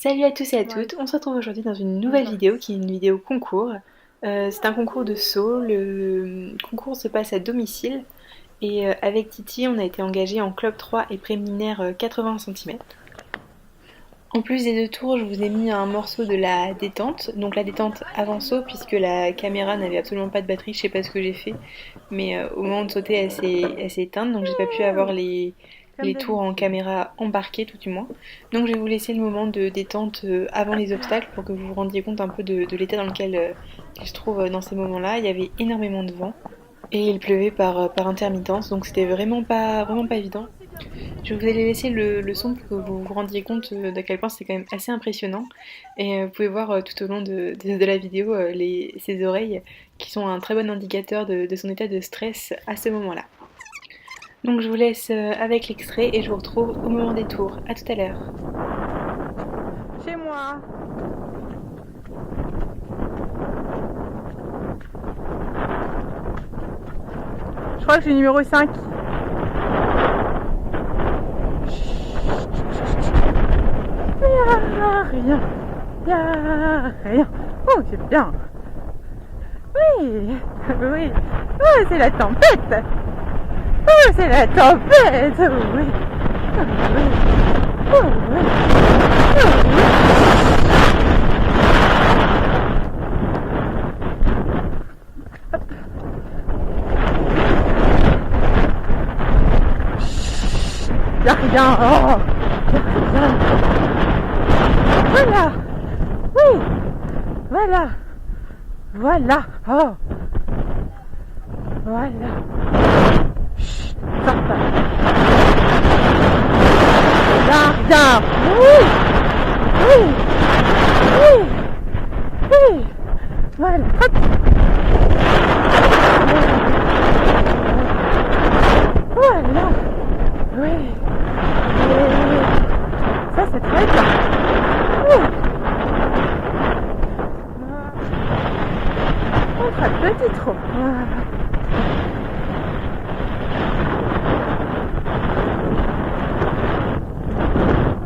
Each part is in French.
Salut à tous et à toutes, on se retrouve aujourd'hui dans une nouvelle vidéo qui est une vidéo concours. C'est un concours de saut, le concours se passe à domicile et avec Titi on a été engagé en club 3 et préliminaire 80 cm. En plus des deux tours, je vous ai mis un morceau de la détente, donc la détente avant saut puisque la caméra n'avait absolument pas de batterie, je sais pas ce que j'ai fait, mais au moment de sauter elle s'est éteinte donc j'ai pas pu avoir les tours en caméra embarquée tout du moins. Donc je vais vous laisser le moment de détente avant les obstacles pour que vous vous rendiez compte un peu de l'état dans lequel il se trouve dans ces moments-là. Il y avait énormément de vent et il pleuvait par intermittence donc c'était vraiment pas évident. Je vous ai laissé le son pour que vous vous rendiez compte d'à quel point c'est quand même assez impressionnant. Et vous pouvez voir tout au long de la vidéo ses oreilles qui sont un très bon indicateur de son état de stress à ce moment-là. Donc je vous laisse avec l'extrait et je vous retrouve au moment des tours. A tout à l'heure. Chez moi. Je crois que j'ai numéro 5. Rien. Y'a rien. Oh, c'est bien. Oui. Oui. Oh, c'est la tempête. Oh, c'est la tempête. Oh, oui. Oh, oui. Oh, oui. Oh, oui. Y'a rien. Oh, y'a rien. Voilà. Oui. Voilà. Voilà. Oh. Voilà. Chut. Sors pas. Y'a rien. Oui. Oui. Oui. Oui. Voilà. Hop. Voilà. Oui. Oui. Ça, c'est très bien. Oui. On fera petit trou. Voilà.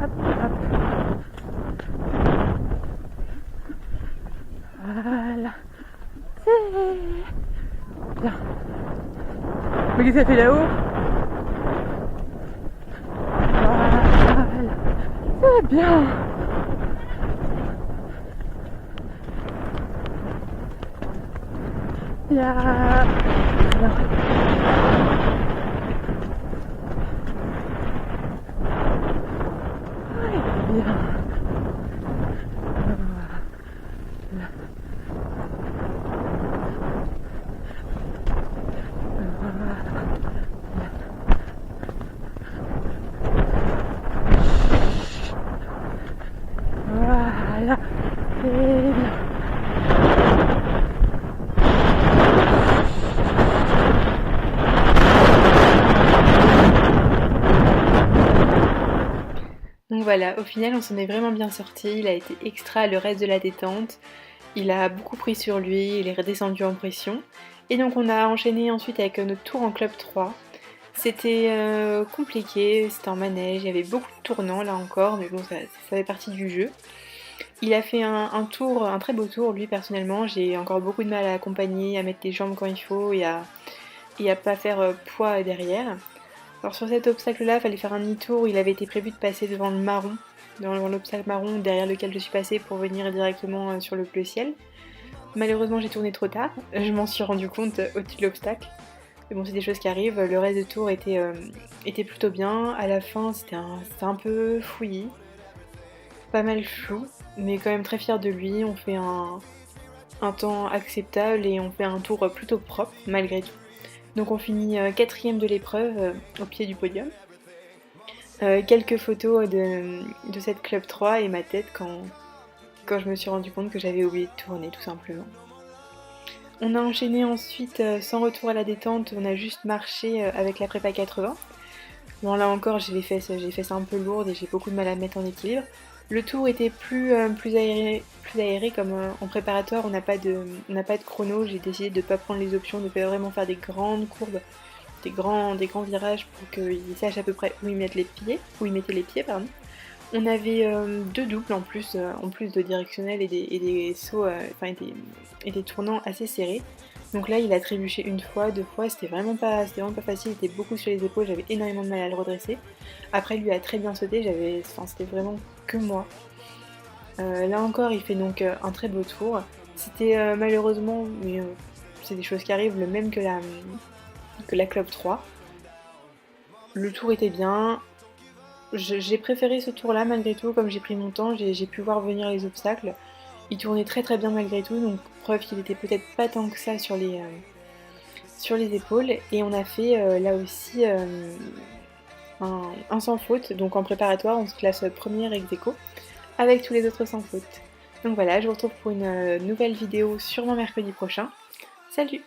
Hop, hop. Voilà. C'est bien. Mais qu'est-ce que ça fait là-haut? Voilà. C'est bien. Il y a... Oui, bien. Voilà. C'est bien. Donc voilà, au final on s'en est vraiment bien sorti, il a été extra le reste de la détente, il a beaucoup pris sur lui, il est redescendu en pression. Et donc on a enchaîné ensuite avec notre tour en club 3. C'était compliqué, c'était en manège, il y avait beaucoup de tournants là encore, mais bon ça fait partie du jeu. Il a fait un tour, un très beau tour, lui personnellement, j'ai encore beaucoup de mal à l'accompagner, à mettre les jambes quand il faut et à pas faire poids derrière. Alors sur cet obstacle-là, il fallait faire un demi-tour. Il avait été prévu de passer devant le marron, devant l'obstacle marron derrière lequel je suis passée pour venir directement sur le bleu ciel. Malheureusement, j'ai tourné trop tard. Je m'en suis rendu compte au-dessus de l'obstacle. Mais bon, c'est des choses qui arrivent. Le reste du tour était plutôt bien. À la fin, c'était un peu fouillis, pas mal flou, mais quand même très fier de lui. On fait un temps acceptable et on fait un tour plutôt propre malgré tout. Donc on finit quatrième de l'épreuve au pied du podium. Quelques photos de cette club 3 et ma tête quand je me suis rendu compte que j'avais oublié de tourner tout simplement. On a enchaîné ensuite sans retour à la détente, on a juste marché avec la prépa 80. Bon là encore j'ai les fesses un peu lourdes et j'ai beaucoup de mal à me mettre en équilibre. Le tour était plus aéré comme en préparatoire, on n'a pas de chrono, j'ai décidé de ne pas prendre les options, de pas vraiment faire des grandes courbes, des grands virages pour qu'ils sachent à peu près où ils mettent les pieds, où ils mettaient les pieds, pardon. On avait deux doubles en plus de directionnel et des sauts, et des tournants assez serrés. Donc là, il a trébuché une fois, deux fois, c'était vraiment pas facile, il était beaucoup sur les épaules, j'avais énormément de mal à le redresser. Après, lui a très bien sauté, c'était vraiment que moi. Là encore, il fait donc un très beau tour. C'était malheureusement, mais c'est des choses qui arrivent, le même que la Club 3. Le tour était bien. J'ai préféré ce tour-là malgré tout, comme j'ai pris mon temps, j'ai pu voir venir les obstacles. Il tournait très très bien malgré tout, donc preuve qu'il était peut-être pas tant que ça sur les épaules. Et on a fait là aussi un sans faute, donc en préparatoire on se classe première ex aequo avec tous les autres sans faute. Donc voilà, je vous retrouve pour une nouvelle vidéo sûrement mercredi prochain. Salut!